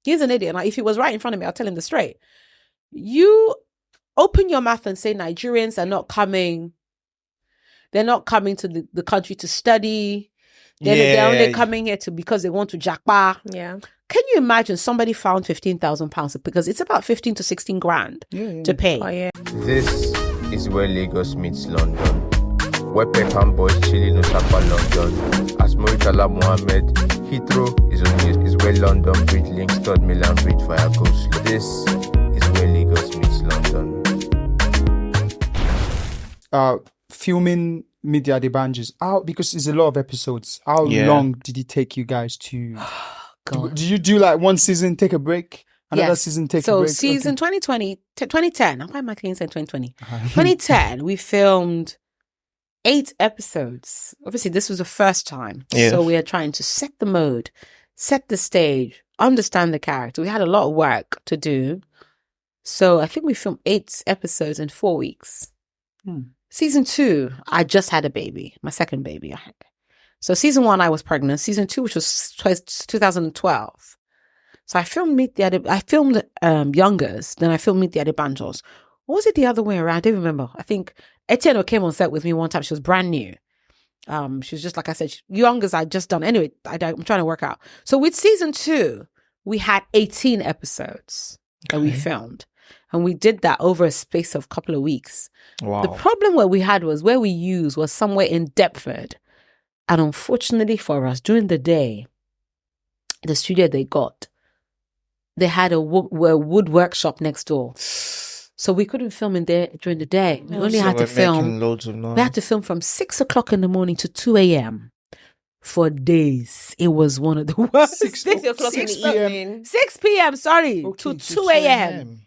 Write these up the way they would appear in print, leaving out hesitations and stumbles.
He's an idiot. Like, if he was right in front of me, I'll tell him the straight. You open your mouth and say Nigerians are not coming. They're not coming to the country to study. They're only coming here because they want to jackpot. Yeah. Can you imagine somebody found £15,000 because it's about 15 to 16 grand to pay? Oh, yeah. This is where Lagos meets London. Where Peckham boys chilling in Sapa, London. As Muritala Mohammed, Heathrow is where London Bridge links Third Milan Bridge via Go Slow. This is where Lagos meets London. Filming Meet the Adebanjos, because it's a lot of episodes. How long did it take you guys to... God. Did you do like one season, take a break? Another season, take a break? So season 2010, why am I saying 2020? 2010, we filmed 8 episodes. Obviously, this was the first time. Yeah. So we are trying to set the mode, set the stage, understand the character. We had a lot of work to do. So I think we filmed 8 episodes in 4 weeks. Season 2, I just had a baby, my second baby. So season 1, I was pregnant. Season 2, which was 2012. So I filmed Youngers, then I filmed Meet the Adebanjos. Or was it the other way around? I don't remember. I think Etienne came on set with me one time. She was brand new. She was just, like I said, Youngers I'd just done. Anyway, I'm trying to work out. So with season 2, we had 18 episodes that we filmed. And we did that over a space of a couple of weeks. Wow. The problem where we had was where we used was somewhere in Deptford. And unfortunately for us, during the day, the studio they had a wood workshop next door. So we couldn't film in there during the day. We only had to film. We had to film from 6 o'clock in the morning to 2 a.m. for days. It was one of the worst. 6 o'clock in the evening. 6 p.m., to 2 a.m.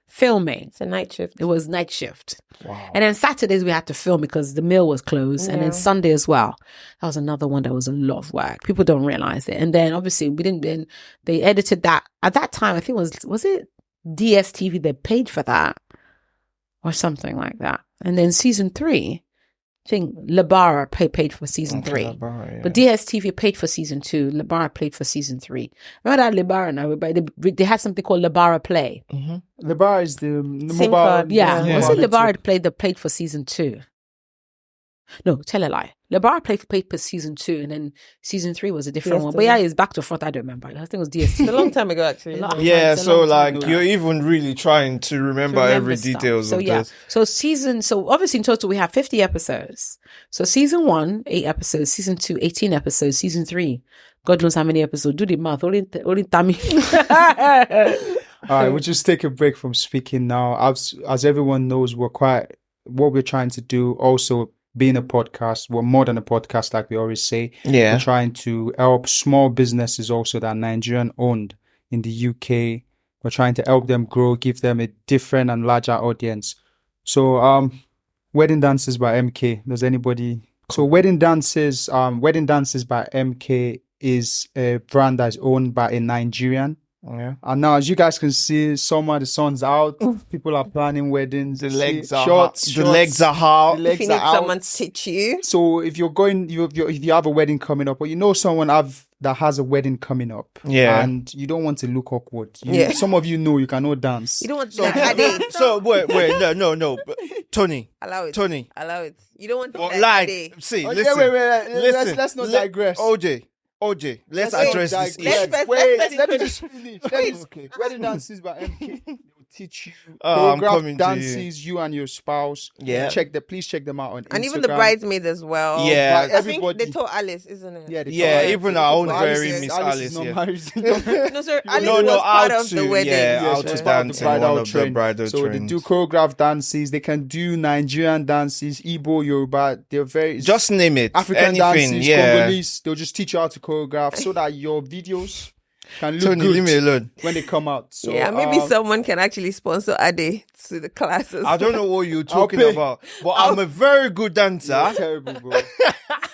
filming. It's a night shift. It was night shift. Wow. And then Saturdays we had to film because the mill was closed. And then Sunday as well. That was another one that was a lot of work. People don't realize it. And then obviously they edited that. At that time, I think was it DSTV that paid for that? Or something like that. And then season 3, I think Labara paid for season 3. Labara, yeah. But DSTV paid for season 2. Labara paid for season 3. Remember that Labara now? They had something called Labara Play. Mm-hmm. Labara is the mobile. Card. Yeah. Was it Labara Labara played for season 2? No, tell a lie. Labara paid for season 2, and then season 3 was a different one. But yeah, it's back to front. I don't remember. I think it was DSTV. It's a long time ago, actually. Yeah, so like you're even really trying to remember every details of this. So obviously in total we have 50 episodes. So season 1, 8 episodes. Season 2, 18 episodes. Season 3, God knows how many episodes. Do the math. Only Tammy. All right, we'll just take a break from speaking now. As everyone knows, what we're trying to do also. Being a podcast, we're more than a podcast, like we always say. Yeah. We're trying to help small businesses also that are Nigerian-owned in the UK. We're trying to help them grow, give them a different and larger audience. So, Wedding Dances by MK. Does anybody? So, Wedding Dances by MK is a brand that is owned by a Nigerian. Yeah. And now, as you guys can see, summer, the sun's out. People are planning weddings. The legs are shorts. The legs are hard. If you need someone to teach you. So if you're going, if you have a wedding coming up, or you know someone that has a wedding coming up, and you don't want to look awkward. Some of you know you cannot dance. You don't want to do So wait, no. Tony. Allow it. Tony. Allow it. You don't want to see, Okay, listen. wait. Listen. Let's not digress. OJ, let's address this issue. Let me just finish. Okay. Wedding dances by MK. They will teach you I'm choreographed coming to dances, you and your spouse. Yeah. Please check them out on Instagram. And even the bridesmaids as well. Yeah. I think they taught Alice, isn't it? Yeah, even our own very Miss Alice Alice. is not Yeah. married. No, sir. Alice was part of the wedding. Yeah, how she's to part of dance the in one bridal of the train. bridal So they trains. do choreographed dances. They can do Nigerian dances, Igbo, Yoruba. They're very Just name it. African Anything, dances, yeah. Congolese. They'll just teach you how to choreograph so that your videos can look Tony, leave me good alone. when they come out. So, Yeah, maybe someone can actually sponsor Ade to the classes. I don't know what you're talking pay. about, but I'm a very good dancer. You're terrible, bro.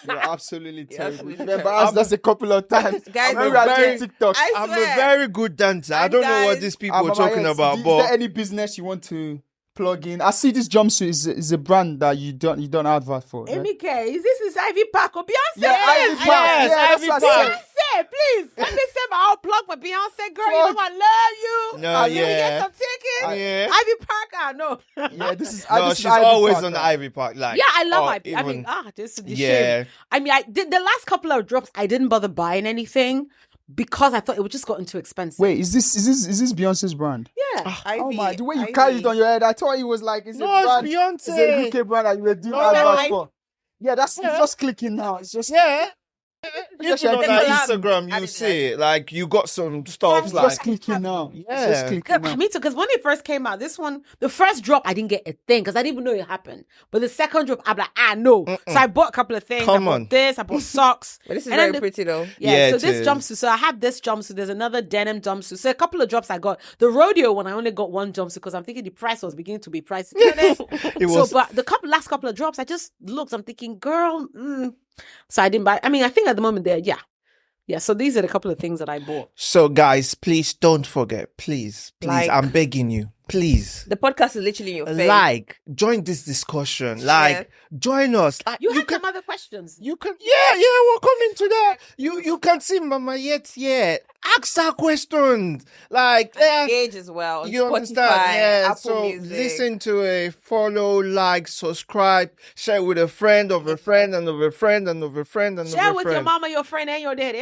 You're absolutely terrible. absolutely Remember, terrible. asked us a couple of times. Guys, I'm very TikTok. I'm a very good dancer. I don't know what these people are talking about, Is but there any business you want to plug in. I see this jumpsuit is a brand that you don't advert for. Right? Emike, is Ivy Park or Beyonce? Yeah, Ivy Park. Yes, Yeah, Ivy that's what I Park. said. Beyonce, please. Let me say my own plug for Beyonce, girl. You know I love you. No, Let me get yeah. some tickets. Yeah. Ivy Park, I know. Yeah, this is No, this is she's Ivy always Park, on the right? Ivy Park. Like, Yeah, I love oh, Ivy. I mean, this is the yeah. shame. I mean, I did the last couple of drops. I didn't bother buying anything because I thought it would just gotten too expensive. Wait, is this Beyonce's brand? Yeah. Oh my! The way you Ivy. carried it on your head, I thought it was like it's No, a brand. it's It's Beyonce. a UK brand that you were doing No, adverts I- for. Yeah, it's just clicking now. It's just Yeah. Just Even on like- that Instagram, you see it. Like, you got some stuff it's like... just clicking now. It's Yeah. just clicking now. Me too, because when it first came out, this one, the first drop, I didn't get a thing because I didn't even know it happened. But the second drop, I'm like, no. So I bought a couple of things. Come I bought on. this, I bought socks. But this is And then very pretty though. Yeah, so it this is. jumpsuit. So I have this jumpsuit. There's another denim jumpsuit. So a couple of drops I got. The rodeo one, I only got one jumpsuit because I'm thinking the price was beginning to be pricey. It was... So, but the last couple of drops, I just looked. I'm thinking, girl. So I didn't buy. I mean, I think at the moment yeah. So these are the couple of things that I bought. So, guys, please don't forget. Please, Like- I'm begging you. Please. The podcast is literally in your face. Like, join this discussion. Like, join us. Like, You had can... some other questions. You can, yeah, we're coming to that. You can see MAMAYETS, yeah. Ask her questions. Like, Engage as well. On you Spotify, understand? Yeah. Apple So Music. listen to it, follow, like, subscribe, share with a friend of a friend and of a friend and of a friend and Share of a with friend. your mama, your friend, and your dad.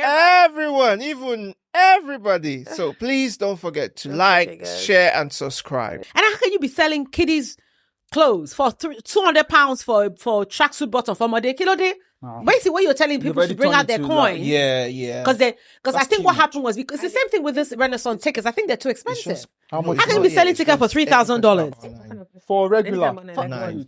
Everyone, even everybody. So please don't forget to like, forget, guys. share, and subscribe. And how can you be selling kiddies clothes for £200 for tracksuit bottom from a day kilo day? Basically, what you're telling people already to bring out turned their into like- coins. Yeah. Because I That's think too what much. happened was because it's the same thing with this Renaissance tickets. I think they're too expensive. How much? How can you be selling tickets for $3,000? For regular?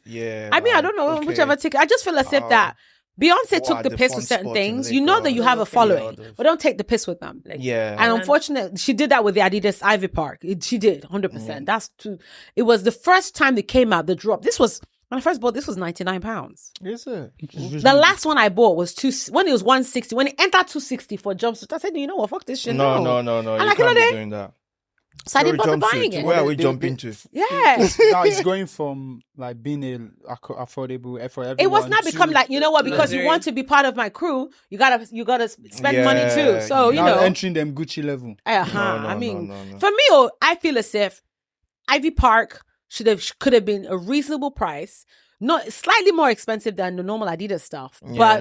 Yeah. I mean, I don't know okay. whichever ticket. I just feel as if that Beyonce what took are the the piss fun with certain spots in things. You know that you have a Lagos? following, Yeah, but don't take the piss with them. Like, Yeah. And unfortunately, she did that with the Adidas Ivy Park. She did 100%. That's too. It was the first time they came out. The drop. This was when I first bought. This was £99. Is it? The last one I bought was when it was 160. When it entered 260 for jumpsuit, I said, you know what? Fuck this shit. No. And You like, can't be they- doing that. So I didn't bother Jumpsuit. buying it. Where are we They- jumping to? Yeah. Now it's going from like being affordable for everyone. It was not to- become like, you know what, because you Luxury. want to be part of my crew, you gotta spend money too. Yeah, So, you now know. entering them Gucci level. No, I mean, no. for me, I feel as if Ivy Park could have been a reasonable price, not slightly more expensive than the normal Adidas stuff, Yeah. but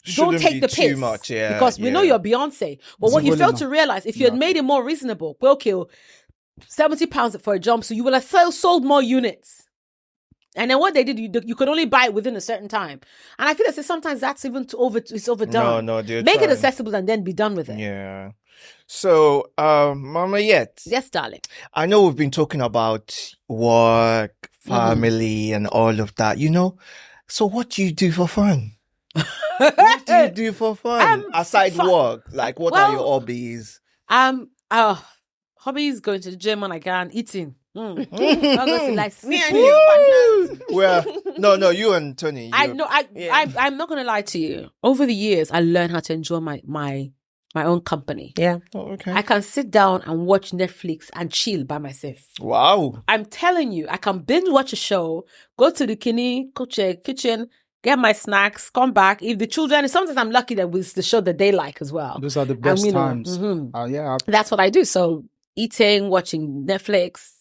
don't Shouldn't take be the too piss much, yeah, because we know yeah. you're Beyonce. But what you Well fail enough. to realize, if you had Yeah. made it more reasonable, well, okay, £70 for a jumpsuit, you will have sold more units. And then what they did, you could only buy it within a certain time. And I feel as if sometimes that's even it's overdone. No, they're Make it trying. accessible and then be done with it. Yeah. So, MAMAYETS, Yes, darling. I know we've been talking about work, family, and all of that, you know? So what do you do for fun? What do you do for fun? Aside fun- work, like what are your hobbies? Hobbies, going to the gym when I can, eating. I'm going to like Me and sleeping. you. Well, no, you and Tony. I you- know. Yeah. I'm not going to lie to you. Over the years, I learned how to enjoy my own company. Yeah. Oh, okay. I can sit down and watch Netflix and chill by myself. Wow. I'm telling you, I can binge watch a show, go to the kitchen, get my snacks, come back. If the children, sometimes I'm lucky that it's the show that they like as well. Those are the best you know, times. Yeah, That's what I do. So eating, watching Netflix,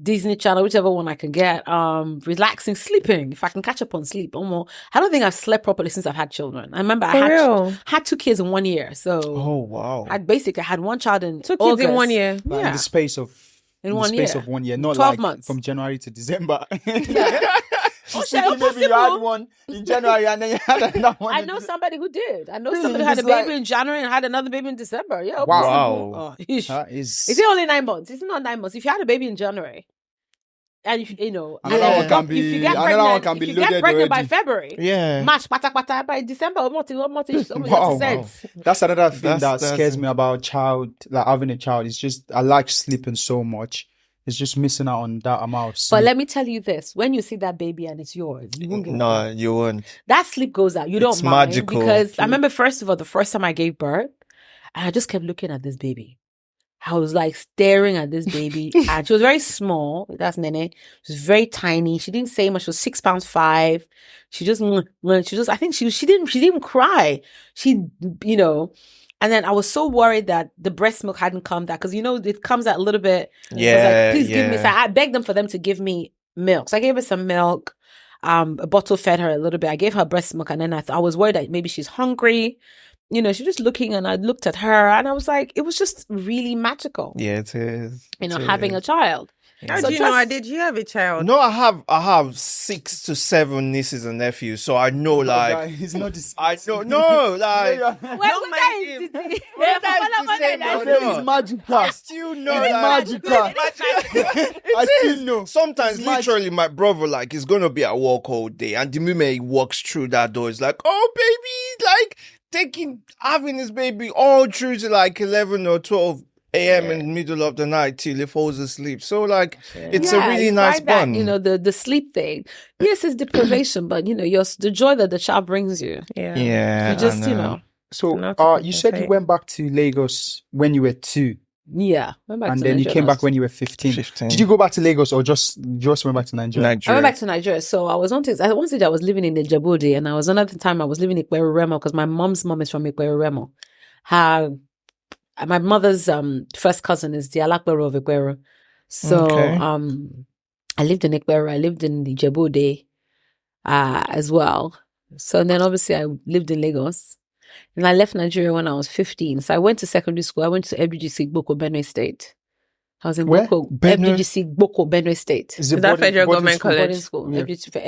Disney Channel, whichever one I can get, relaxing, sleeping. If I can catch up on sleep, almost. I don't think I've slept properly since I've had children. I remember I had 2 kids in 1 year. So Oh, wow. I basically had one child in 2 kids August. in 1 year. like Yeah. in the space of In the 1 space year. of 1 year, not 12 like months. from January to December. Oh, She's shit, thinking maybe you had possible. one in January and then you had another one. I in know December. somebody who did. I know Really? somebody who had a It's like- baby in January and had another baby in December. Yeah. Wow. possible. Oh, ish. That is. Is it only 9 months? It's not 9 months. If you had a baby in January, and you know, Another and one can if be- you get another pregnant, one can be if you get loaded pregnant by already. February, Yeah. March, by December, almost Wow. cents. That's another thing That's- that scares me about having a child. It's just I like sleeping so much. It's just missing out on that amount of sleep. But let me tell you this: when you see that baby and it's yours, you won't get No, you won't. that sleep goes out. You don't It's mind magical. because I remember first of all, the first time I gave birth, and I just kept looking at this baby. I was like staring at this baby, and she was very small. That's Nene. She was very tiny. She didn't say much. She was 6 pounds 5. She just, I think she didn't even cry. You know, and then I was so worried that the breast milk hadn't come that, because, you know, it comes out a little bit. Yeah. I was like, please give me. So I begged them for them to give me milk. So I gave her some milk. A bottle fed her a little bit. I gave her breast milk, and then I was worried that maybe she's hungry. You know, she was just looking, and I looked at her, and I was like, it was just really magical. Yeah, it is. You know, having a child. How So do you know? Did you have a child? No, I have 6 to 7 nieces and nephews, so I know, like, He's not this. I don't know, like, Well, Don't good mind day, him. Titi. Well, Yeah, that's Papa, the same, Papa, no, Papa. no. magical. I still know, It's like, magical. I still know. sometimes, It's magic. literally, my brother, like, is gonna be at work all day, and the moment he walks through that door, it's like, oh, baby, like, having his baby all through to, like, 11 or 12 a.m. in the middle of the night till he falls asleep. So, like, it's a really you nice find that, bond. you know, the sleep thing. Yes, it's deprivation, but, you know, the joy that the child brings you. Yeah. Yeah, You just, I you know, So, Not to you said you compensate. went back to Lagos when you were 2, yeah. Went back and to then you Nigeria came when I back when you were 15. 15. Did you go back to Lagos or just went back to Nigeria? I Nigeria. went back to Nigeria. So I was at one stage I was living in Djibouti, and I was another time I was living in Ikweru Remo, because my mom's mom is from Ikweru Remo. My mother's first cousin is the Alakbero of Ikweru. So Okay. I lived in Ikweru. I lived in the Djibouti as well. So then obviously I lived in Lagos. And I left Nigeria when I was 15. So I went to secondary school. I went to FGC Boko, Benue State. I was in Where? Boko, Benue? FGC Boko, Benue State. Is it that Federal Government school? College? Boarding school. Yeah.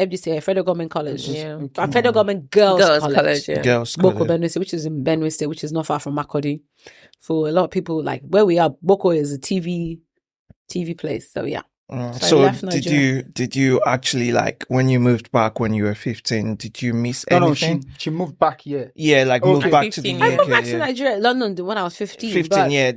FGC, Federal Government College. Yeah. Federal Government Girls College. Yeah. Girls Boko college. Benue State, which is in Benue State, which is not far from Makodi. For a lot of people, like where we are, Boko is a TV place. So yeah. So I So left did Nigeria. you actually, like, when you moved back when you were 15, did you miss No, anything? she moved back here. Yeah, like Okay. moved back to the 15, I yeah. moved back UK. to Nigeria, London, when I was 15. 15, but yeah.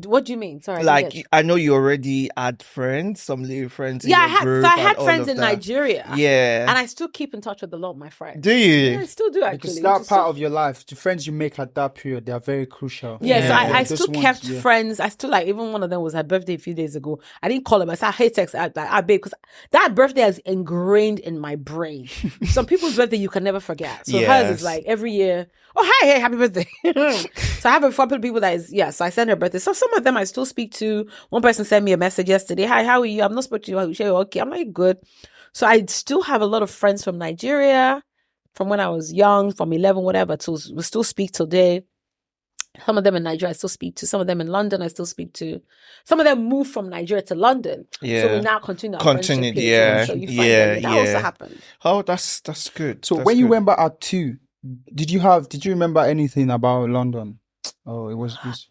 what do you mean? Sorry. I didn't Like, get- I know you already had friends, some little friends in yeah, I your had. group So I and had all friends of in that. Nigeria. Yeah. And I still keep in touch with a lot of my friends. Do you? Yeah, I still do actually. Because that which is part so- of your life, the friends you make at that period, they are very crucial. Yeah, so I those still ones, kept yeah. friends. I still, like, even one of them was her birthday a few days ago. I didn't call her, but I said, hey, text, babe, because that birthday is ingrained in my brain. Some people's birthday you can never forget. So hers Yes. is like every year, oh, hey, happy birthday. So I have a couple of people that is, yeah, so I send her birthday. So some of them I still speak to. One person sent me a message yesterday. Hi, how are you? I'm not spoken to you. How are you? Okay, I'm like, good. So I still have a lot of friends from Nigeria, from when I was young, from 11, whatever, we still speak today. Some of them in Nigeria I still speak to. Some of them in London I still speak to. Some of them moved from Nigeria to London. So Yeah. we now continue our Continued, friendship here. yeah. So you find Yeah, that also yeah. happened. Oh, that's good. So That's when you good. went back at 2, did you remember anything about London? Oh, it was this.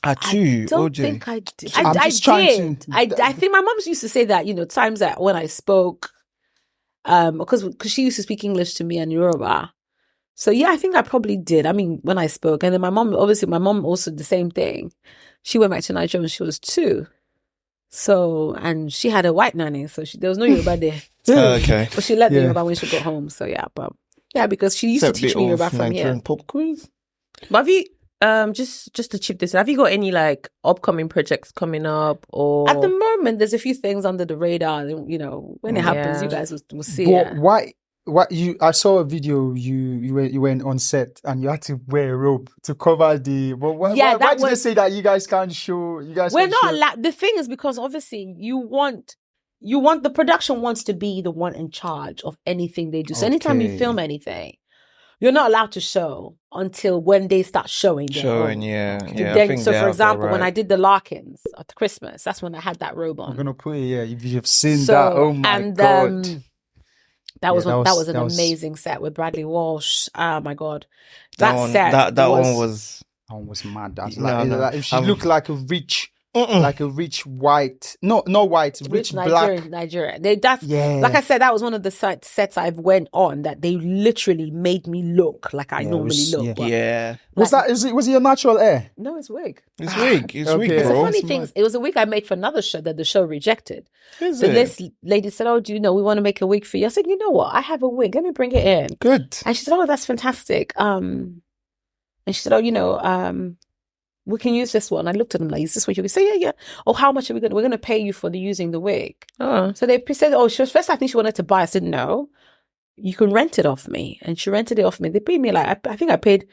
At I 2, don't OJ. think I did. I'm I just trying did. to- I think my mom used to say that, times that when I spoke, because she used to speak English to me and Yoruba. So yeah, I think I probably did. I mean, when I spoke, and then my mom also the same thing. She went back to Nigeria when she was 2. So, and she had a white nanny, so there was no Yoruba there. Okay. But she learned the Yeah. Yoruba when she got home. So yeah, but yeah, because she used to teach me Yoruba from here. Nigerian pop quiz. But have you just to chip this in, have you got any like upcoming projects coming up, or At the moment, there's a few things under the radar. When it happens, Yeah. you guys will see. But it. why? I saw a video you went on set and you had to wear a robe to cover the. But why Yeah, that did they was- say that you guys can't show? You guys We're can't not show? allowed. The thing is, because obviously the production wants to be the one in charge of anything they do. So anytime you Okay. film anything, you're not allowed to show until when they start showing. their Showing, own. yeah. So Yeah. I then, think so they for have that example, when right. I did the Larkins at Christmas, that's when I had that robe on. I'm gonna put it. Yeah, if you've seen So, that, oh my and, god. That was Yeah, that was an that was- amazing set with Bradley Walsh. Oh my god, that one, set that one was. That one was mad. That's No, like, no. like she I'm- looked like a rich white. No, not white. Rich black. Nigeria. Yeah. Like I said, that was one of the sets I've went on that they literally made me look like I Yeah, it normally was- look. yeah. but Yeah. Was it your natural hair? No, it's wig. It's weak. It's Okay. weak, It's a bro. funny It's thing. mad. It was a wig I made for another show that the show rejected. Is So it? this lady said, "Oh, do you know we want to make a wig for you?" I said, "You know what? I have a wig. Let me bring it in." Good. And she said, "Oh, that's fantastic." And she said, "Oh, we can use this one. I looked at them like, is this what you can say? Yeah. Oh, how much are we're going to pay you for using the wig? Oh. So they said, oh, first I think she wanted to buy. I said, no, you can rent it off me. And she rented it off me. They paid me like, I think I paid,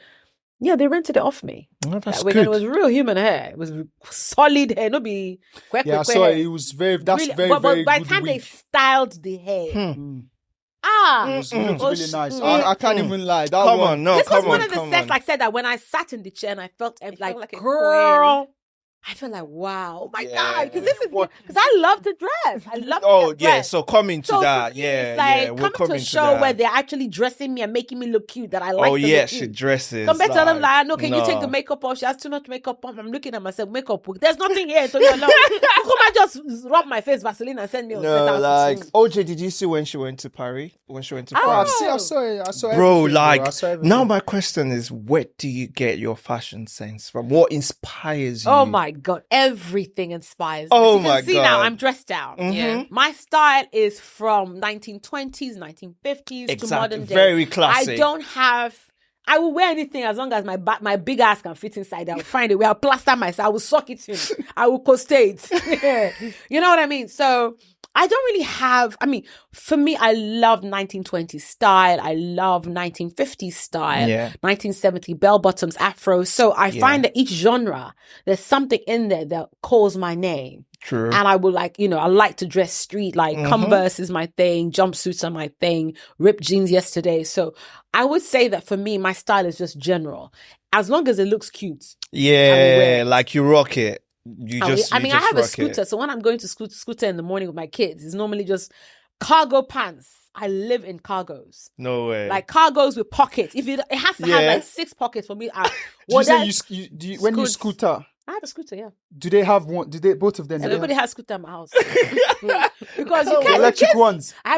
they rented it off me. Oh, that's That wig, good. and it was real human hair. It was solid hair, not be quick. Yeah, I saw it. It was very, that's really, very, but very by good the time they wig. styled the hair, Mm. ah, It was really nice. mm, I can't even lie. That Come one, on, no, this come was one on, of the come sets, on. like I said, that when I sat in the chair and I felt felt like like a girl, I felt like, wow, oh my Yeah. God, because I love to dress. I love Oh to yeah, dress. so coming to So that, for me, yeah, it's like yeah, we're coming to coming a to show that. where they're actually dressing me and making me look cute. That I like. Oh to yeah, look she cute. dresses. Come back, tell them like, no, can you take no. the makeup off? She has too much makeup on. I'm looking at myself, makeup. There's nothing here, so you're alone. How come I just rub my face Vaseline and send me on set No, out like to swim? OJ, did you see when she went to Paris? When she went to Oh, France? I saw it. I saw Bro, everything, like I saw everything. now my question is, where do you get your fashion sense from? What inspires you? Oh my God, everything inspires me. Oh As you can my see now, God. I'm dressed down. Mhm. Yeah. My style is from 1920s, 1950s to Exactly, modern day. very classic. I don't have. I will wear anything as long as my big ass can fit inside. I will find a way. I'll plaster myself. I will suck it in. I will costate. You know what I mean? So I don't really have. I mean, for me, I love 1920s style. I love 1950s style. Yeah. 1970 bell bottoms, afro. So I find that each genre, there's something in there that calls my name. True. And I will I like to dress street, like Converse is my thing, jumpsuits are my thing, ripped jeans yesterday. So I would say that for me, my style is just general. As long as it looks cute. Yeah, like you rock it. I have a scooter. So when I'm going to scooter in the morning with my kids, it's normally just cargo pants. I live in cargos. No way. Like cargos with pockets. If it has to have like 6 pockets for me. when you scooter, I have a scooter, yeah. do they have one? Do they both of them? Everybody has scooter in my house. Because you The can't electric ones. I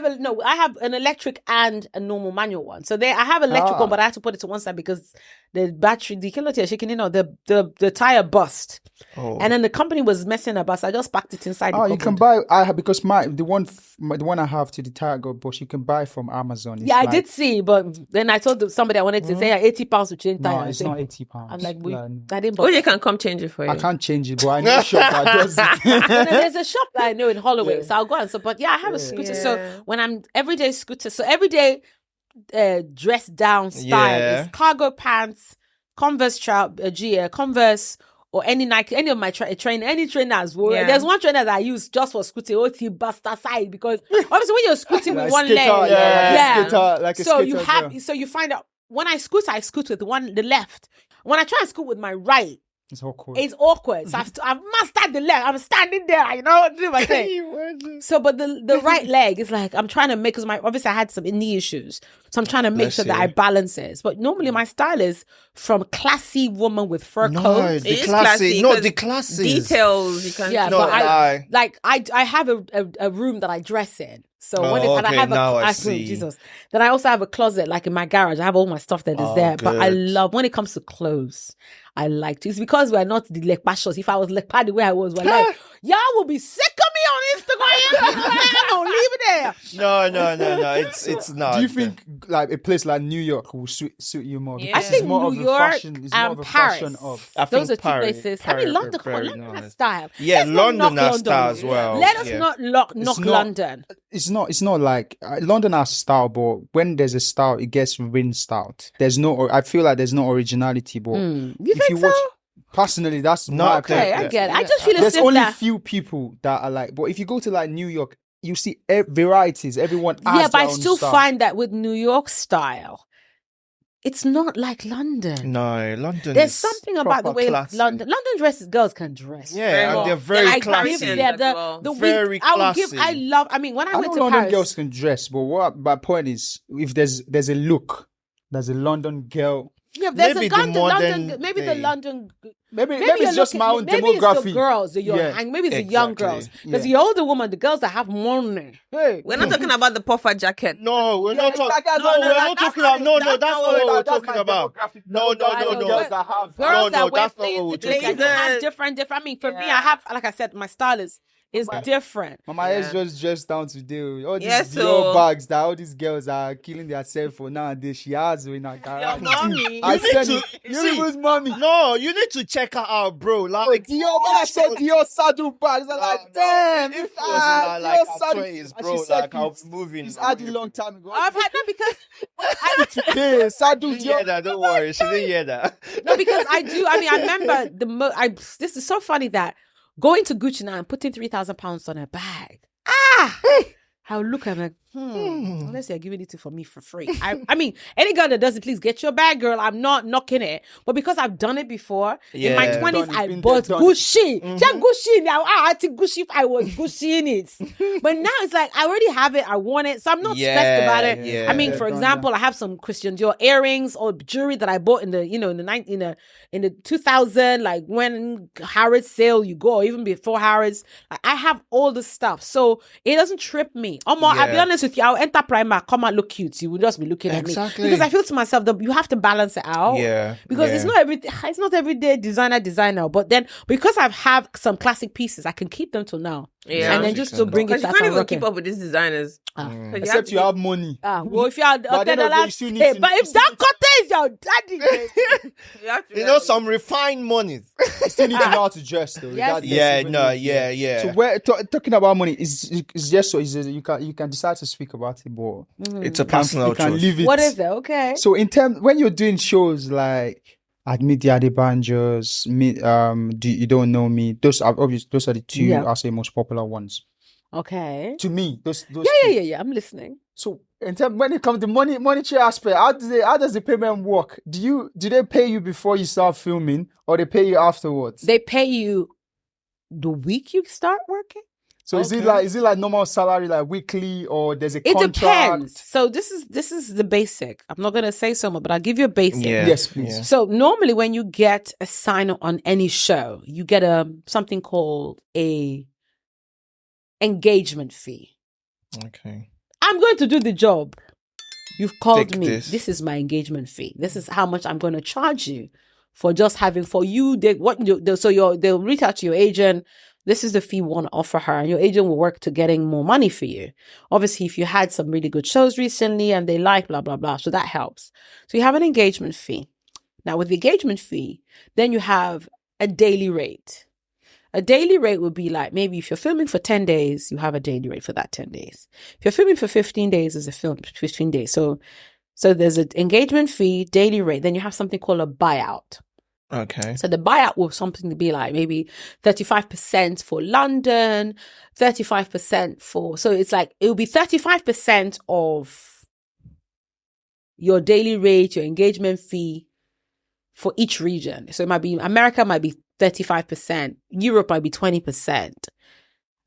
have an electric and a normal manual one. So I have electric one, but I have to put it to one side because the battery, the kilowatt shaking, the tire bust. Oh. And then the company was messing about, so I just packed it inside. Oh, the you can cupboard. buy. Because the one I have to the Target bush, you can buy from Amazon. It's I did see, but then I told somebody I wanted to say £80 to change tire. No, it's not £80. I'm like, Like, I didn't. Oh, you can come change it for you. I can't change it, but I know a shop that does it. And then there's a shop that I know in Holloway, so I'll go and support. Yeah, I have a scooter. Yeah. So when I'm everyday scooter, so everyday dress down style is cargo pants, Converse Converse, or any Nike, any of my any trainers. Yeah. There's one trainer that I use just for scooting, OT buster side, because obviously when you're scooting with one leg, like a so skater you as have, well. so you find out when I scoot with the left. When I try and scoot with my right, It's awkward. it's awkward. So I've mastered the left. I'm standing there, do my thing. So, but the right leg is like, I'm trying to make, because obviously I had some knee issues. So I'm trying to make Bless sure that you. I balance it. But normally my style is from classy woman with fur No, coat. the It is classy. No, 'cause the classes. details you can Yeah, No, but lie. I have a room that I dress in. So Oh, and I okay, have now I see. Jesus. Then I also have a closet, like in my garage. I have all my stuff that is Oh, there. But I good. love when it comes to clothes. I like to. It's because we're not the lekpashos. If I was lekpa the way I was, we're like, y'all will be sick of me on Instagram. I'm gonna leave it there. No. It's not. Do you think like a place like New York will suit you more? Yeah. Because I it's think more New of a York fashion. It's more and of a Paris. fashion of. I Those are think two Paris- places. Paris- I mean, London, very London has nice. style. Yeah, Let's not London knock has London. style as well. Let us Yeah. not knock not- London. It's not like London has style, but when there's a style, it gets rinsed out. There's no. I feel like there's no originality. But You if think you so? watch, personally, that's No, my okay, Okay, opinion. I get it. I just feel as There's if only that. few people that are like. But if you go to like New York, you see varieties. Everyone has Yeah, but their I own still style. find that with New York style, it's not like London. No, London. There's is something about the proper way classy. London dresses, girls can dress. Yeah, and they're very Like, classy. yeah, as well. the Very wig, I would give. classy. I mean, when I I went know to London Paris, girls can dress, but what my point is, if there's a look, there's a London girl. yeah, there's maybe a the London, modern maybe the day. London. Maybe Maybe it's just my own maybe demography. it's the girls, the young, Yeah, and maybe it's the young exactly. girls. Because Yeah. the older woman, the girls that have money, hey, We're not talking about the puffer jacket. No, we're not talking. like, No, we're not talking about. No, that's not what we're talking about. No. Girls that No, wear that's not what things, we're they talking can have about. different. I mean, for me, I have, like I said, my style is different. Mama is just dressed down today. All these Yes, Dior so- bags that all these girls are killing themselves for nowadays. She has in her garage. mommy. I You need said to- it. You see- was mommy. No, you need to check check her out, bro. Oh, Like, Dior, when I said Dior saddle bags, I'm like, damn, if if it was like Dior her saddle. 20s, And bro, she said like, I was moving. It's had a long time ago. I've had no because Today, saddle She didn't hear Dior. that, don't worry. She didn't hear that. no because I do. I mean, I remember this is so funny that going to Gucci now and putting £3,000 on a bag. I'll look at it like, unless they're giving it for me for free. I mean, any girl that does it, please get your bag, girl. I'm not knocking it. But because I've done it before, in my Yeah. 20s, Done it, I been bought there, done it. Gucci. Check Gucci now. I think Gucci if I was Gucci in it. But now it's like, I already have it. I want it. So I'm not stressed about it. Yeah, I mean, yeah. for Done example, I have some Christian Dior earrings or jewelry that I bought in the 2000, like when Harrods sale you go, or even before Harrods. Like, I have all the stuff. So it doesn't trip me. I'll be Yeah. honest with you, I'll enter Primark, come and look cute. You will just be looking at me. Exactly. Because I feel to myself that you have to balance it out. Yeah, Because yeah. it's not every day designer. But then because I've have some classic pieces, I can keep them till now. Yeah. And then just to bring it Because you back can't and even rock keep it. up with these designers. Except you have money. Well, if you are But at the end of the day, you still need to- but if that cutter is your daddy, You know, some refined money. You still need to know how to dress, though. Yes. regardless, Yeah, even no, if- yeah. So we're talking about money. Is just so you can decide to speak about it, but It's a you can personal choice. leave it. what is it? Okay. So in terms when you're doing shows like Admit the Adebanjos, You Don't Know Me, those are obviously those are the two Yeah. I'll say most popular ones. Okay. To me, those Yeah. I'm listening. So in terms when it comes to monetary aspect, how does the payment work? Do they pay you before you start filming or they pay you afterwards? They pay you the week you start working? So is it like normal salary, like weekly, or there's a It contract? depends. So this is the basic. I'm not gonna say so much, but I'll give you a basic. Yeah. Yes, please. Yeah. So normally when you get a sign on any show, you get something called a engagement fee. Okay. I'm going to do the job. You've called Take me. this. This is my engagement fee. This is how much I'm going to charge you for just having for you. They'll reach out to your agent. This is the fee we want to offer her, and your agent will work to getting more money for you. Obviously, if you had some really good shows recently and they like blah blah blah, so that helps. So you have an engagement fee. Now with the engagement fee, then you have a daily rate. A daily rate would be like, maybe if you're filming for 10 days, you have a daily rate for that 10 days. If you're filming for 15 days, there's a film 15 days. So there's an engagement fee, daily rate. Then you have something called a buyout. Okay. So the buyout will something to be like maybe 35% for London, 35% for, so it's like, it will be 35% of your daily rate, your engagement fee for each region. So it might be, America might be 35%, Europe might be 20%,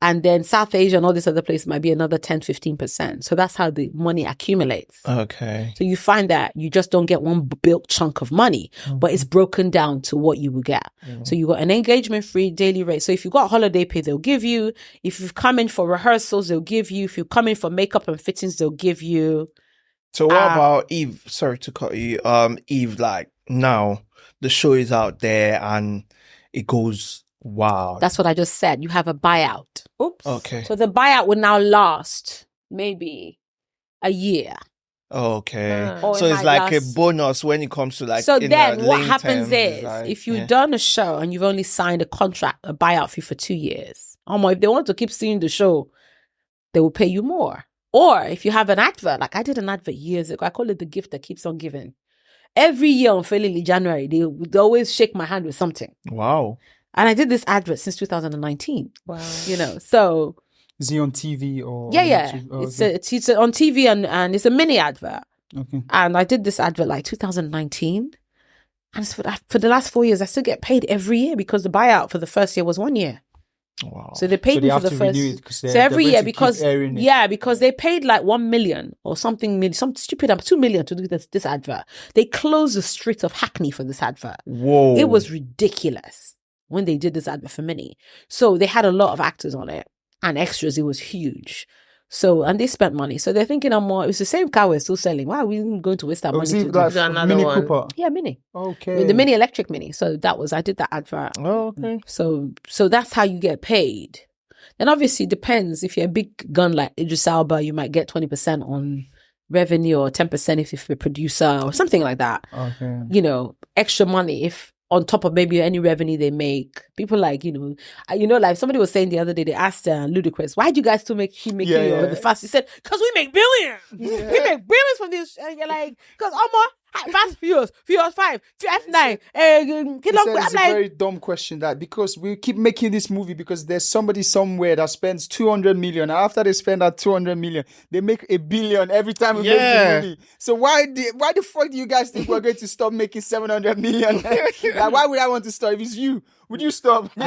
and then South Asia and all these other places might be another 10-15%. So that's how the money accumulates. Okay. So you find that you just don't get one bulk chunk of money, but it's broken down to what you will get. So you got an engagement free daily rate. So if you got holiday pay, they'll give you. If you've come in for rehearsals, they'll give you. If you come in for makeup and fittings, they'll give you. So what about Eve? Sorry to cut you. Eve, like now the show is out there and it goes wow. That's what I just said. You have a buyout. Oops. Okay. So the buyout would now last maybe a year. Okay. Or So it it's might like last- a bonus when it comes to like. So in then the what lane happens terms, is like, if you've yeah. done a show and you've only signed a contract, a buyout fee for 2 years, if they want to keep seeing the show, they will pay you more. Or if you have an advert, like I did an advert years ago, I call it the gift that keeps on giving. Every year on Fairly January, they would always shake my hand with something. Wow. And I did this advert since 2019. Wow. So Is he on TV or yeah. YouTube? Oh, It's on TV and it's a mini advert. okay. And I did this advert like 2019. And for the last 4 years, I still get paid every year because the buyout for the first year was 1 year. Wow. So they paid So they me for have the to first. renew it 'cause So they're every going year to keep because airing it. because they paid like 1 million or something, some stupid 2 million to do this advert. They closed the streets of Hackney for this advert. Whoa. It was ridiculous when they did this advert for Mini. So they had a lot of actors on it and extras. It was huge. So, and they spent money. So they're thinking it's the same car we're still selling. Why are we going to waste our Oh, money is to he do like this? another Mini one? Cooper? Yeah, Mini. Okay. The Mini electric Mini. So I did that advert. Oh, okay. So that's how you get paid. Then obviously it depends. If you're a big gun like Idris Elba, you might get 20% on revenue or 10% if you're a producer or something like that. Okay. Extra money. If on top of maybe any revenue they make. People like, like somebody was saying the other day, they asked Ludacris, why do you guys still keep making the fast? He said, because we make billions. We make billions from this. And you're like, because Fast Furious 5, F9. It's a very dumb question that, because we keep making this movie because there's somebody somewhere that spends 200 million. And after they spend that 200 million, they make $1 billion every time we make the movie. So why the fuck do you guys think we're going to stop making 700 million? Like, why would I want to stop? If it's you, would you stop? No,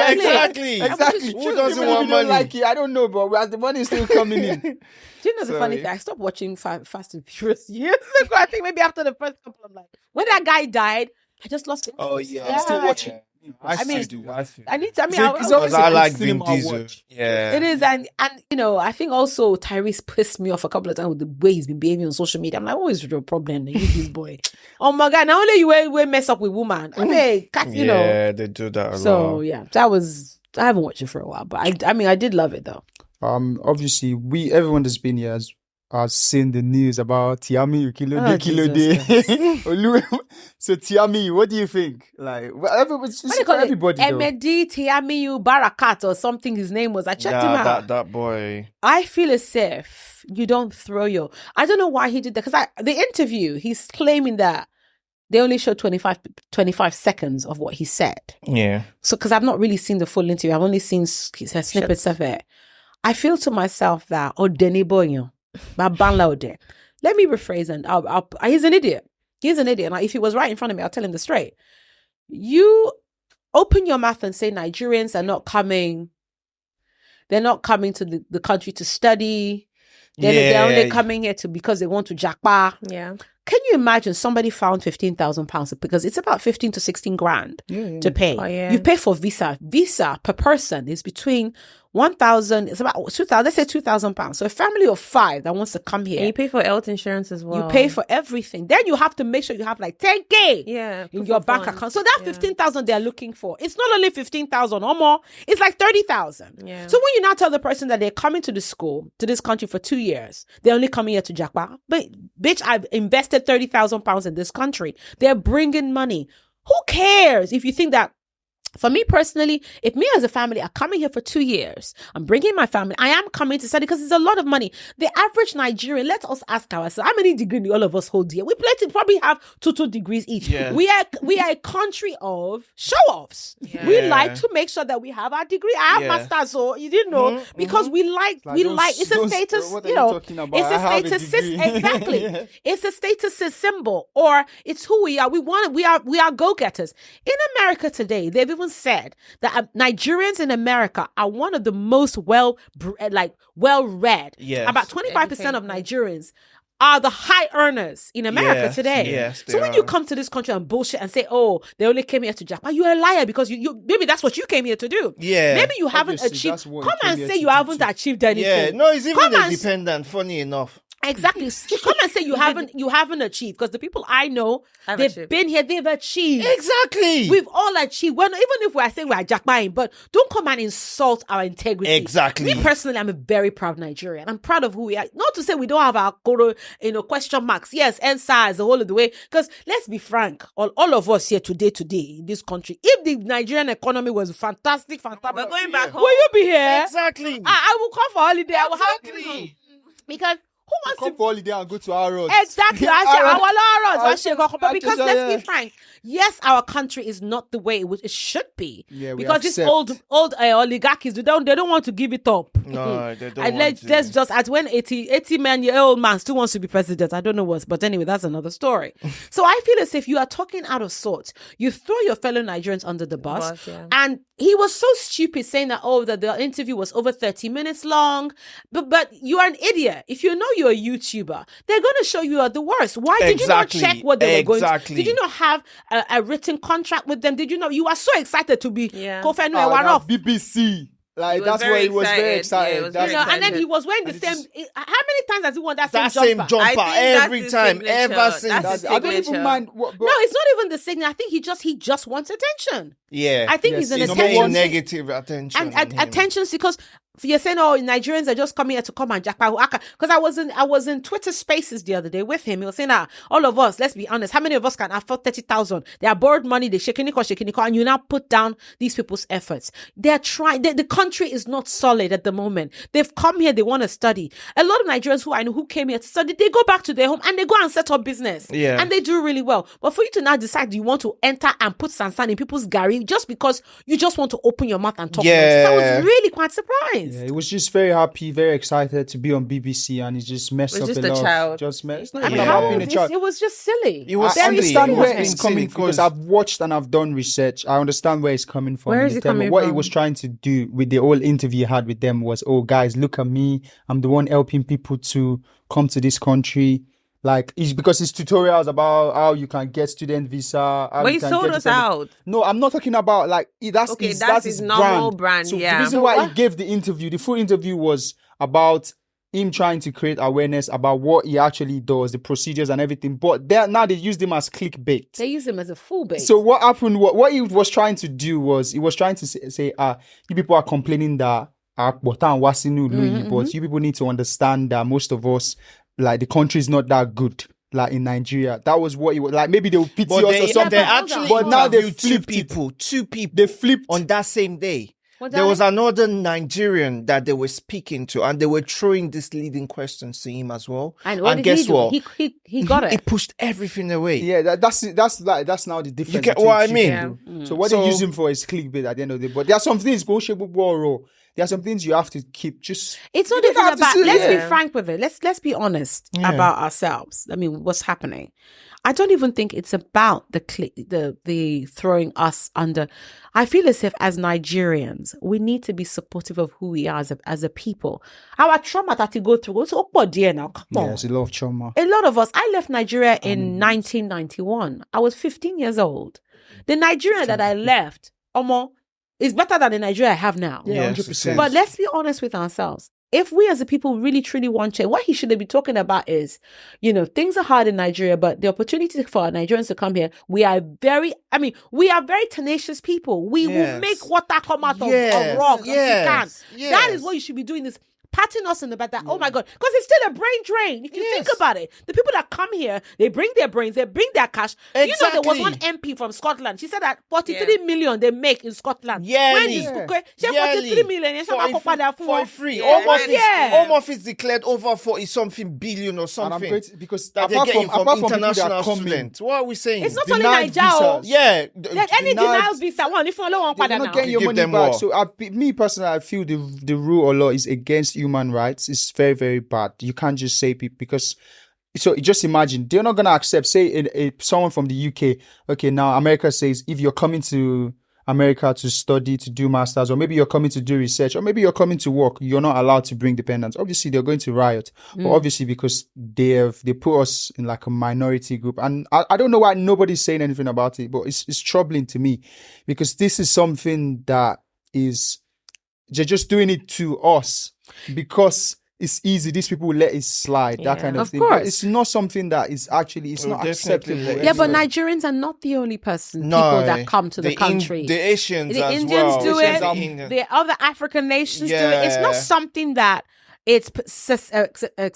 exactly. Who doesn't want money? Like it, I don't know, but the money is still coming in. Do you know the funny thing? I stopped watching Fast and Furious years ago. I think maybe after the first couple, I'm like, when that guy died, I just lost it. Oh yeah, I'm still watching. I need to. I like Vin Diesel. Yeah, it is, and I think also Tyrese pissed me off a couple of times with the way he's been behaving on social media. I'm like, what is your problem? You this boy. Oh my God! Not only you will mess up with woman. I mean, yeah, they do that a lot. So yeah, I haven't watched it for a while, but I did love it though. Obviously, everyone that's been here has seen the news about Tiami Kilode. So Tiami, what do you think? Like, it's just for everybody. Emedi Tiami Barakat or something. His name was. I checked him out. That boy. I feel as if you don't throw your. I don't know why he did that, because the interview, he's claiming that they only showed 25 seconds of what he said. Yeah. So, because I've not really seen the full interview, I've only seen snippets of it. I feel to myself that let me rephrase, and he's an idiot. He's an idiot. Like, if he was right in front of me, I'll tell him the straight. You open your mouth and say Nigerians are not coming. They're not coming to the country to study. They're only coming here because they want to jackpot. Yeah. Can you imagine somebody found £15,000 because it's about 15 to 16 grand to pay? Oh, yeah. You pay for visa. Visa per person is between 1,000. It's about 2,000. Let's say £2,000. So a family of 5 that wants to come here, and you pay for health insurance as well. You pay for everything. Then you have to make sure you have like 10K in your bank account. So that 15,000 they're looking for, it's not only 15,000 or more. It's like 30,000. Yeah. So when you now tell the person that they're coming to the school, to this country for 2 years, they're only coming here to jackpot. But bitch, I've invested £30,000 in this country. They're bringing money. Who cares if you think that? For me personally, if me as a family are coming here for 2 years, I'm bringing my family, I am coming to study because it's a lot of money. The average Nigerian, let us ask ourselves, how many degrees do all of us hold here? We probably have 2 degrees each. Yeah. We are a country of show-offs. Yeah. We like to make sure that we have our degree. I have masters, so you didn't know, because we like, it's a status, it's a status system. Exactly. It's a status symbol, or it's who we are. We are go-getters. In America today, they've even said that Nigerians in America are one of the most well-read. Yes. About 25% of Nigerians are the high earners in America today. Yes, so when you come to this country and bullshit and say, oh, they only came here to Japan, you're a liar, because you maybe that's what you came here to do. Yeah. Maybe you haven't achieved. Come and say you haven't achieved anything. Yeah. No, it's even independent, funny enough. Exactly. Come and say you haven't achieved, because the people I know, been here, they've achieved. Exactly. We've all achieved. Well, even if we're saying we're jackpine, but don't come and insult our integrity. Exactly. Me personally, I'm a very proud Nigerian. I'm proud of who we are. Not to say we don't have our question marks. Yes, NSAS the whole of the way. Because let's be frank, all of us here today in this country, if the Nigerian economy was fantastic, we're going back home. Will you be here? Exactly. I will come for holiday. Exactly. Because who wants to for holiday and go to our roads? Exactly. But because let's be frank, yes, our country is not the way it should be. Yeah, because these old oligarchies, they don't want to give it up. No, they don't. And let's just, as when 80-year-old man still wants to be president. I don't know what, but anyway, that's another story. So I feel as if you are talking out of sorts. You throw your fellow Nigerians under the bus, and he was so stupid saying that that the interview was over 30 minutes long. But you are an idiot. If you know you're a YouTuber, they're going to show you are the worst. Why did you not check what they were going to? Did you not have a written contract with them? Did you know you are so excited to be Kofi Annan BBC? Like, that's why he was very excited. And then he was wearing the same. How many times has he worn that same jumper? Every time, ever since. I don't even mind. No, it's not even the signature. I think he just wants attention. Yeah, I think he's an attention. Negative attention. And attention, because you're saying, oh, Nigerians are just coming here to come and jackpot. Because I was in Twitter Spaces the other day with him. He was saying, all of us, let's be honest, how many of us can afford 30,000? They are borrowed money, they shaking it, and you now put down these people's efforts. They're trying. The country is not solid at the moment. They've come here, they want to study. A lot of Nigerians who I know who came here to study, they go back to their home and they go and set up business. Yeah. And they do really well. But for you to now decide you want to enter and put sansan in people's gari just because you just want to open your mouth and talk nonsense, I was really quite surprised. Yeah, he was just very happy, very excited to be on BBC, and he just messed up just a a lot. child. Just messed. It's not I mean, even about being a child. it was just silly. It was I silly. understand It where was it's coming from because I've watched and I've done research. I understand where it's coming from. Where in is the it term of coming what he from? was trying to do with the whole interview he had with them was, oh, guys, look at me. I'm the one helping people to come to this country. Like, it's because it's tutorials about how you can get student visa. But he sold us out. No, I'm not talking about like that's his normal brand. So Yeah. the reason why he gave the interview, the full interview was about him trying to create awareness about what he actually does, the procedures and everything. But now they used him as clickbait. They use him as a full bait. So what happened? What he was trying to do was he was trying to say, you people are complaining that but you people need to understand that most of us, like, the country is not that good. Like in Nigeria, that was what he was like. Maybe they will pity us or something. They actually but now they interviewed flipped two people. They flipped on that same day. What There that was is? another Nigerian that they were speaking to, and they were throwing these leading questions to him as well. And what did guess he do? what? He got it. He pushed everything away. Yeah, that's now the difference. You get between what I cheap mean? and Yeah. do. So what they use him for is clickbait at the end of the day. But there are some things there are some things you have to keep. Just It's not you even don't have to about. say- Let's yeah. be frank with it. Let's be honest Yeah. about ourselves. I mean, what's happening? I don't even think it's about the throwing us under. I feel as if as Nigerians, we need to be supportive of who we are as a people. Our trauma that we go through. So, oh dear, now come on. There's a lot of trauma. A lot of us. I left Nigeria in 1991. I was 15 years old. The Nigeria that I left, Omo, is better than the Nigeria I have now. Yeah, Yes, 100%. But let's be honest with ourselves. If we as a people really truly want change, what he should be talking about is, things are hard in Nigeria, but the opportunity for our Nigerians to come here, we are very tenacious people. We will Yes. make water come out of rock. Yes. That is what you should be doing, is patting us in the back that, oh my God, because it's still a brain drain. If you think about it, the people that come here, they bring their brains, they bring their cash. You know, there was one MP from Scotland. She said that 43 million they make in Scotland. Yearly. She 43 million. For free. Yeah. Home Office declared over 40-something billion or And I'm something. great because That they're getting from people international that come in, students. What are we saying? It's not only denied Nigeria. visas. Yeah. Any denied- denials visa one. If you don't they're want not getting your Give money them back. more. So me personally, I feel the rule of law is against human rights. It's very, very bad. You can't just say people because. So just imagine they're not gonna accept. Say someone from the UK. Okay, now America says if you're coming to America to study, to do masters, or maybe you're coming to do research, or maybe you're coming to work, you're not allowed to bring dependents. Obviously, they're going to riot. But obviously, because they put us in like a minority group, and I don't know why nobody's saying anything about it, but it's troubling to me because this is something that is they're just doing it to us because it's easy. These people will let it slide, that kind of Of thing. But course. it's not something that is actually, it's not definitely acceptable. let it Yeah, but anywhere. Nigerians are not the only people No, that come to the country. The Asians The as Indians well. do Asians it. and Indians. The other African nations do it. It's not Yeah. something that it's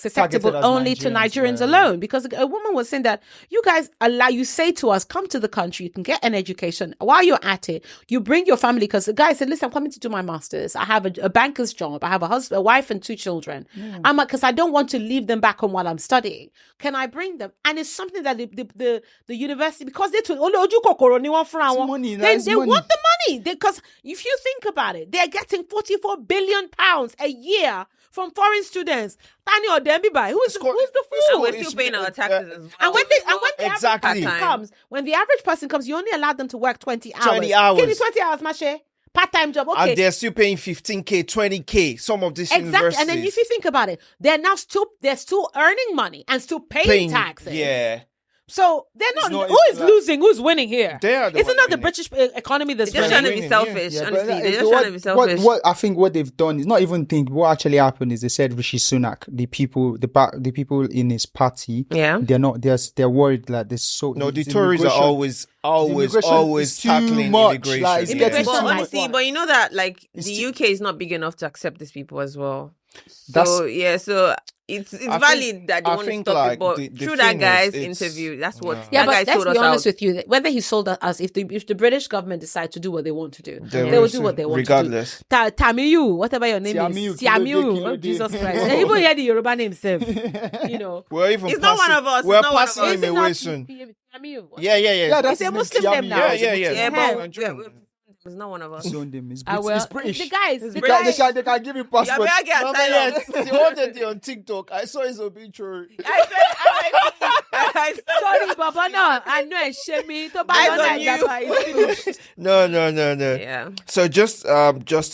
susceptible as only to Nigerians, Nigerians alone. Because a woman was saying that you guys you say to us, come to the country, you can get an education. While you're at it, you bring your family. Because the guy said, listen, I'm coming to do my master's. I have a banker's job. I have a husband, a wife, and 2 children. I'm like, because I don't want to leave them back home while I'm studying. Can I bring them? And it's something that the university, because they money, they want the money. Because if you think about it, they're getting £44 billion a year from foreign students. Who's the fool? And we're still paying our taxes as well. And when the Exactly. average person comes, when the average person comes, you only allow them to work 20 hours. 20 hours. Give me 20 hours, Mashe. Part-time job. Okay. And they're still paying 15K, 20K, some of these Exactly. universities. And then if you think about it, they're still earning money and still paying taxes. Yeah. So they're not. not- Who it's is like- losing? Who's winning here? They are the It's ones not the winning. British economy that's They're just trying winning. to be winning, selfish. Yeah, but Honestly, that- they're just what- trying to be selfish. What I think what they've done is not even think what actually happened is they said Rishi Sunak, the people in his party, Yeah. they're worried that there's so No, the it's Tories are immigration- always immigration is too tackling much, immigration. like, it's getting But too much. honestly, but you know that like It's the too- UK is not big enough to accept these people as well. That's- So yeah, so it's I valid think- that they I want to think, stop like, it, but the through that thing is, guy's it's- interview, that's what Yeah, that but guy let's told be us honest out. with you. Whether he sold us, if the British government decide to do what they want to do, They they will will do see, what they want regardless. to do. Tamiyu, whatever your name Tiamiyu, is, Tiamiyu, Kilode, oh, Kilode. Jesus Christ. Even hear the Yoruba name himself. You know, We're even He's not one of us, We're he's not one of passing us. him Is it away not soon. Tiamiyu? Yeah. Yeah, It's that's a his name, Muslim name Tiamiyu. now. Yeah. Yeah, No, but it's not one of us. It's on them. It's Ah, British. well, It's British. the guys, It's the British. guys. They can give him Yeah, passport. I get Mama, asylum. yes, the other day on TikTok, I saw his obituary. I said, Sorry, Baba, no, I know it's shame. To buy Eyes on on you. that, it's finished. No. yeah. So just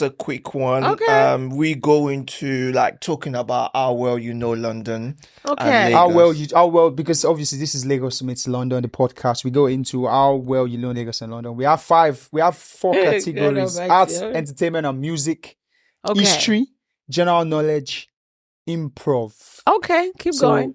a quick one. Okay. We go into like talking about how well you know London. Okay. and How Lagos. well, because obviously this is Lagos meets London, the podcast. We go into how well you know Lagos and London. We have four categories: God arts, almighty. entertainment, and music, Okay. history, general knowledge, improv. Okay, keep So going.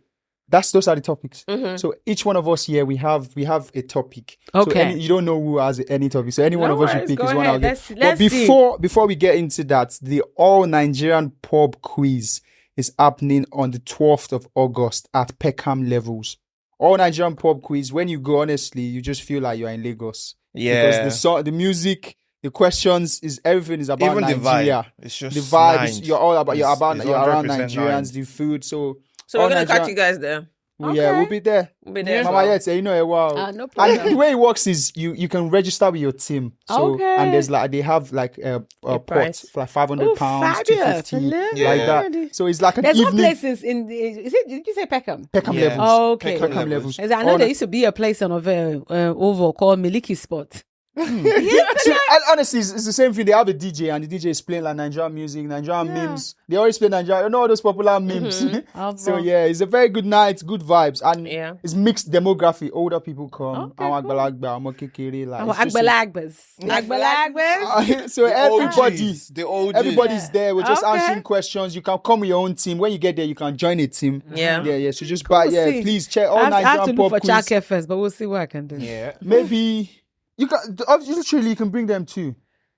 those are the topics. Mhm. So each one of us here, we have a topic. Okay. So you don't know who has any topic. So any one No of us should worries, pick go is one ahead. I'll get. Let's But see. before we get into that, the All Nigerian Pub Quiz is happening on the 12th of August at Peckham Levels. All Nigerian Pub Quiz. When you go, honestly, you just feel like you're in Lagos. Yeah. Because the song, the music, the questions everything is about Even the Nigeria. vibe. It's just The vibe nice. is you're around It's Around 100% Nigerians, nice. the food. So So All we're gonna catch Nigerian- you guys there. Yeah, Okay. we'll be there. We'll be there. as Mama well. Yets, you know a while. No And problem. the way it works is you can register with your team. So Okay. and there's like they have like a pot price. for like £500, fabulous. £250, Yeah. like that. So it's like an There's one evening. place in the, is it, did you say Peckham? Peckham Yeah. Levels. Oh, okay. Peckham Peckham Levels. Levels. I know Oh, there used to be a place on Oval called Miliki Spot. So, and honestly, it's the same thing. They have a DJ, and the DJ is playing like Nigerian music, Nigerian Yeah. memes. They always play Nigerian, you know all those popular memes. So yeah, it's a very good night, good vibes, and Yeah. it's mixed demography. Older people come, Okay, àwọn cool. àgbàlagbà, àwọn kékeré, like, Oh, it's just Agbalagbas. so everybody. The OGs. Everybody's there. We're just Okay. answering questions. You can come with your own team. When you get there, you can join a team. Yeah. Yeah. So just buy. We'll Yeah, see. please check all I have to Nigerian look for pub quiz. childcare first, but we'll see what I can do. Yeah. Maybe you can. Literally, you can bring them too.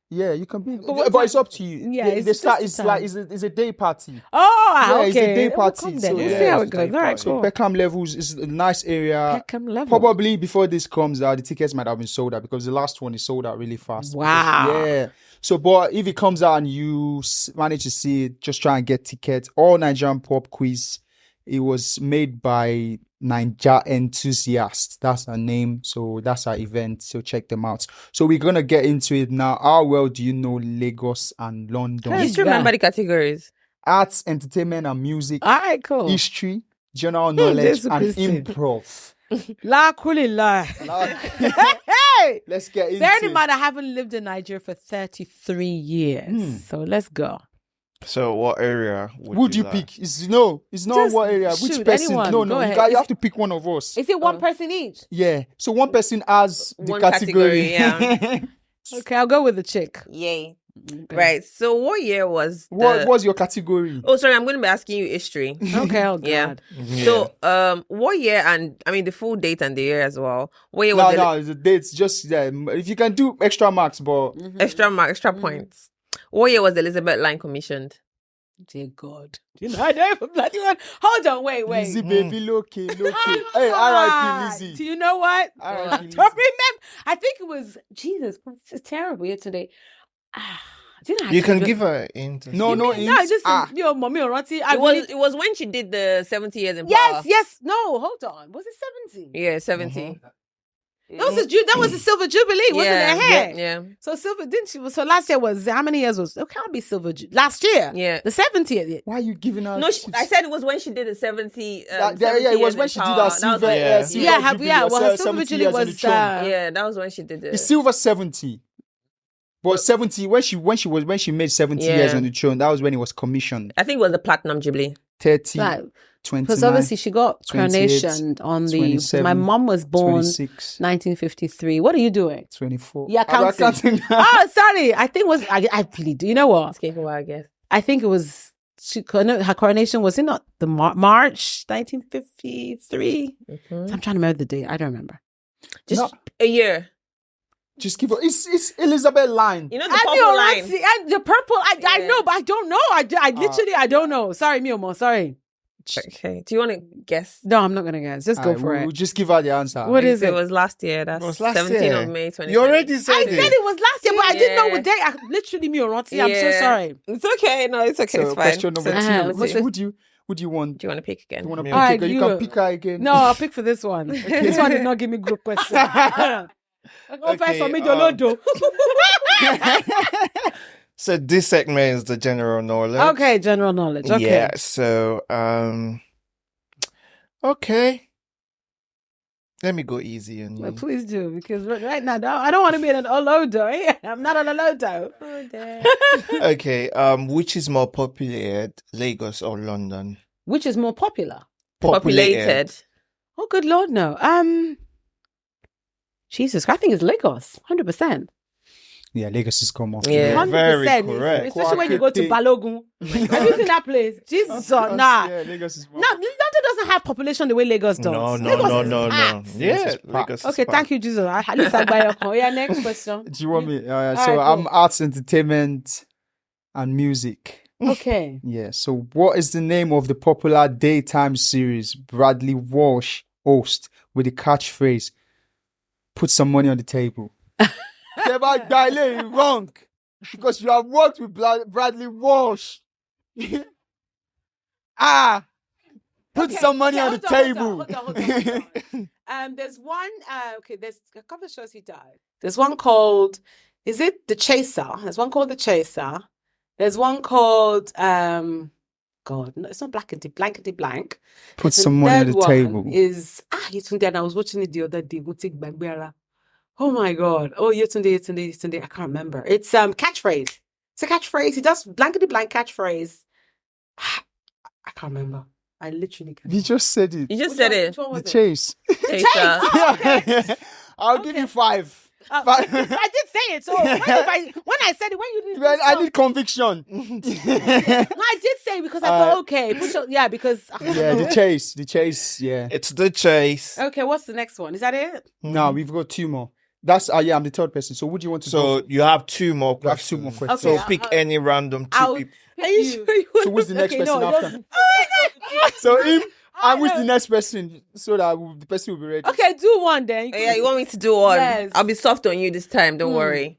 Yeah, you can bring. what But it's up to you. Yeah, They it's start. just It's the like time. it's a day party. Oh, Yeah, okay. it's a day We'll party, come then. so We'll yeah, see how it's it a day goes. All right, party. So cool. Peckham Levels is a nice area. Peckham level. Probably before this comes out, the tickets might have been sold out because the last one is sold out really fast. Wow. Yeah. So, but if it comes out and you manage to see it, just try and get tickets. All Nigerian Pop Quiz. It was made by Ninja Enthusiast. That's her name. So that's our event. So check them out. So we're gonna get into it now. How well do you know Lagos and London? Hey. Just remember the categories. Arts, entertainment, and music. All right, cool. History, general knowledge, Jesus and Christ. improv. La kulila. Hey! Let's get into Bear in it. mind, I haven't lived in Nigeria for 33 years. So let's go. So what area Would you like? pick? It's not Just what area. Which shoot, person? anyone. No, Go you, ahead. you have to pick one of us. Is it one person each? Yeah. So one person has the One category. category, Okay, I'll go with the chick. Yay. Okay. Right. So what year was What was your category? Oh, sorry. I'm going to be asking you history. Okay, oh God. Yeah. Yeah. So, what year and I mean the full date and the year as well. What year was No, it's a dates. Just if you can do extra marks, but extra points? What year was the Elizabeth Line commissioned? Dear God. You know, I don't even bloody one. Hold on, wait. Lizzie, baby, Loki. Hey, Ah, R.I.P. Lizzie. Do you know what? R.I.P. I don't remember. I think it was Jesus. This is terrible here today. Do you know how You to can do- give her into No, no, No, I just mommy Oranti. It was when she did the 70 years in power. Yes. No, hold on. Was it 70? Yeah, 70. That was a silver jubilee, wasn't yeah, it? Hey. Yeah. So silver didn't she? So last year was how many years was? It can't be silver. Last year, Yeah. the 70th. Why are you giving her? No, tips? I said it was when she did the 70. Yeah, 70 it was years when in she did power. her That was silver. when- Yeah, Jubilee, well, her 70 silver jubilee years on the was. throne. Yeah, that was when she did it. It's silver 70. But 70 when she made 70 Yeah. years on the throne, that was when it was commissioned. I think it was the platinum jubilee. 30. Like, Because 29, obviously she got 28, coronation on the. 27, My mom was born 26, 1953. What are you doing? 24. Yeah, I'm not counting. counting. Oh, sorry. I think it was. I really do. You know what? It's getting a while, I guess. I think it was. Her coronation was it not the March 1953? Mm-hmm. I'm trying to remember the date. I don't remember. Just No. a year. Just give her. It's Elizabeth line. You know the I purple know, line. and the purple. I Yeah. know, but I don't know. I literally I don't know. Sorry, Miomo. Sorry. Okay. Do you want to guess? No, I'm not gonna guess. Just go Alright, for we'll it. just give her the answer. What is It it? was last year. That's It was last 17th year. of May 2020. You already said I it. said it was last year, but I didn't know Yeah. what day. I literally Mioranti. I'm so Yeah. sorry. It's okay. No, it's okay. So it's fine. question number So, Uh-huh. two. What's Who do you want? do you want to pick You again? want to Me. pick Alright, her? You you can go. pick her again. No, I'll pick for this one. This one did not give me good question. Okay, For me, Jolodo. So this segment is the general knowledge. Okay, general knowledge. Okay. Yeah. So okay. Let me go easy on you. Well, please do, because right now I don't want to be in an Olodo. Eh? I'm not an Olodo. Oh, dear. Okay. Which is more populated, Lagos or London? Which is more popular? Populated. Oh, good Lord, no. Jesus, I think it's Lagos, 100%. Yeah, Lagos is common. Yeah. 100%. Very correct. Especially when you go to Balogun. Have you seen that place? Jesus, nah. Yeah, Lagos is No, London doesn't have population the way Lagos does. No. Lagos is packed. Yeah, packed. Lagos is Okay, packed. thank you, Jesus. At least I buy your call. Yeah, next question. Do you want me? So Alright, I'm go. arts, entertainment, and music. Okay. Yeah. So what is the name of the popular daytime series Bradley Walsh hosts with the catchphrase "Put some money on the table"? Never dial wrong because you have worked with Bradley Walsh. Put Okay, some money okay, on the hold table. hold on. There's one, there's a couple of shows he died. There's one called, is it The Chaser? There's one called The Chaser. There's one called, God, no, it's not Blankety Blank. Put The some money on third the one table. Is, Yetunde, and I was watching it the other day, Mutik Bagbera. Oh my God. Oh, Yetunde, I can't remember. It's catchphrase. It's a catchphrase. He does Blankety Blank catchphrase. I can't remember. I literally can't. You just said it. You just Which said one- it. which one was The it? chase. Chaser. Oh, okay. I'll give you 5. I did say it. So when I said it, when you didn't, Man, I so- need conviction. No, I did say it because I thought okay, because Yeah, the chase. Yeah. It's the chase. Okay, what's the next one? Is that it? No, we've got 2 more. That's yeah, I'm the third person. So, what do you want to go? So you have 2 more You have questions. 2 more questions. So Okay, pick any random 2 I'll people. pick Are you sure you So, who's the next Okay, person no, after? just- So, him and who's know. the next person? So that the person will be ready. Okay, do one then. Oh, yeah, you want me to do one? Yes. I'll be soft on you this time. Don't worry.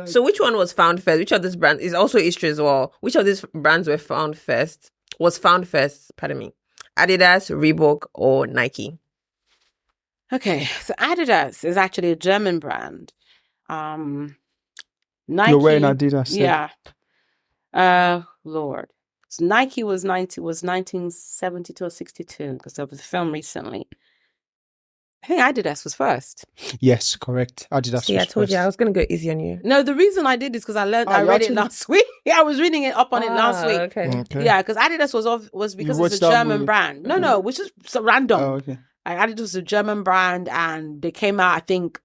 So, which one was found first? Which of these brands is also history as well? Which of these brands were found first? Pardon me. Adidas, Reebok, or Nike? Okay, so Adidas is actually a German brand. Nike. You're wearing Adidas. Yeah. Lord. So Nike was 1972 or 62 because there was a film recently. I think Adidas was first. Yes, correct. Adidas. See, I was told you I first. was going to go easy on you. No, the reason I did is because I you read it actually- last week. Yeah, I was reading it up on it last week. Okay. Okay. Yeah, because Adidas was because watched it's a that German movie? brand. No, which is so random. Oh, okay. Adidas was a German brand, and they came out, I think,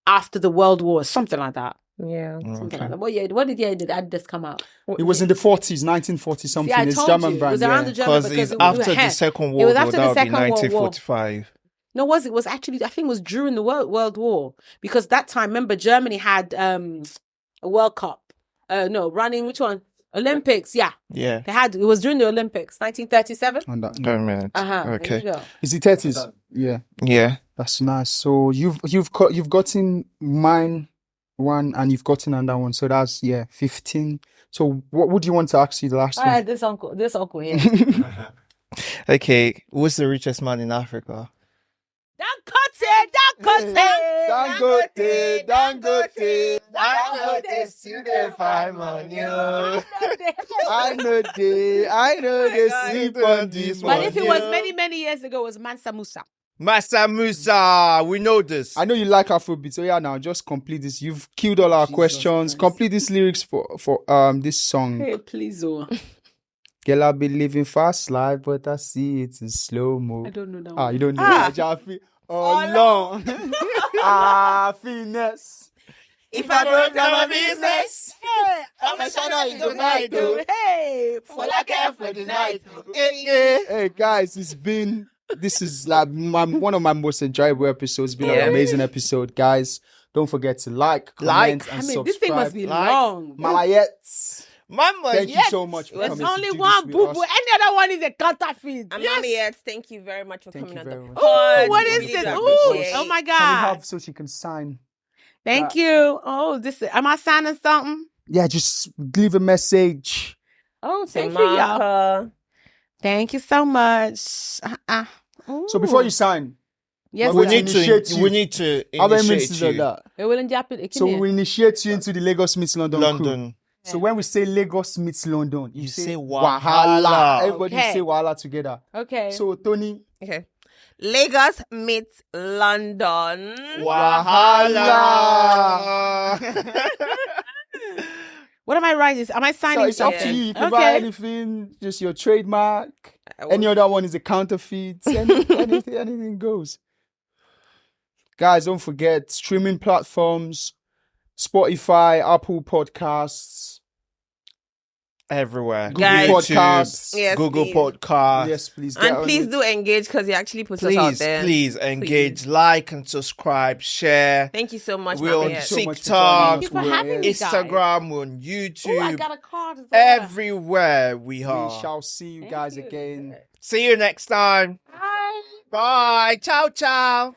after the World War, something like that. Yeah. Something like that. What did Adidas come out? It was in the 40s, 1940 something. See, I it's told German you, brand. it was around the German Because because it's it was after the ahead. Second It World was War. after That the would be Second World War. 1945. No, it was actually, I think it was during the World War because that time, remember, Germany had a World Cup. Running, which one? Olympics, yeah. Yeah. It was during the Olympics, 1937. And that, Wait a minute. There Okay. you go. is it 30s? Yeah, Yeah. that's nice. So you've gotten mine one and you've gotten another one. So that's 15. So what would you want to ask you the last All one? right, this uncle here. Okay. Who's the richest man in Africa? Dangote. Dangote, still there find money. I know they sleep on this But one. if it was many years ago, it was Mansa Musa. Massa Musa, we know this. I know you like Afrobeat, so yeah, now just complete this. You've killed all our questions. Christ. Complete these lyrics for this song. Hey, please, oh. Girl, I be living fast life, but I see it in slow mo. I don't know that Ah, one. you don't know that, Jaffe? Oh, long. Finesse. If I don't have have a a business, I'm a shadow in the night, oh. Hey, For like for the night. Hey guys, this is like one of my most enjoyable episodes. It's been Yeah. an amazing episode, guys. Don't forget to like, comment, and I mean, subscribe. this thing must be Like, long. MAMAYETS. Mama, Thank you so much for There's coming only to do one this boo with boo. us. Any other one is a counterfeit. and Yes. MAMAYETS, thank you very much for Thank coming you on the very much. pod. Oh, what We is really this? do Ooh, appreciate oh it. my Can we God. have so she can sign? Thank you. Oh, am I signing something? Yeah, just leave a message. Oh, Say thank you, y'all. marker. Thank you so much. So before you sign, yes, we We sir. need Initiate to. you. We need to how many initiate minutes is you. that? We will enjoy it. So we initiate you into the Lagos meets London crew. London. So when we say Lagos meets London, you say say Wahala. Wahala. Everybody Okay. say Wahala together. Okay. So Tony, Okay. Lagos meets London. Wahala. What am I writing? Am I so signing it's up to something? you. You can Okay. write anything, just your trademark. Any other one is a counterfeit. Anything goes. Guys, don't forget streaming platforms, Spotify, Apple Podcasts, Everywhere. Google Guys. Podcasts. Yes, Google please. Podcasts. Yes, please. Get And on please it. do engage because you actually put us out Please, there. please engage, like and subscribe, share. Thank you so much, We're on MAMAYETS. so much for TikTok, joining Thank you for us. having me, guys. Instagram, we're on Oh, I YouTube. got a card. as well. Everywhere we We are. shall see you Thank guys you. again. See you next time. Bye. Bye. Ciao, ciao.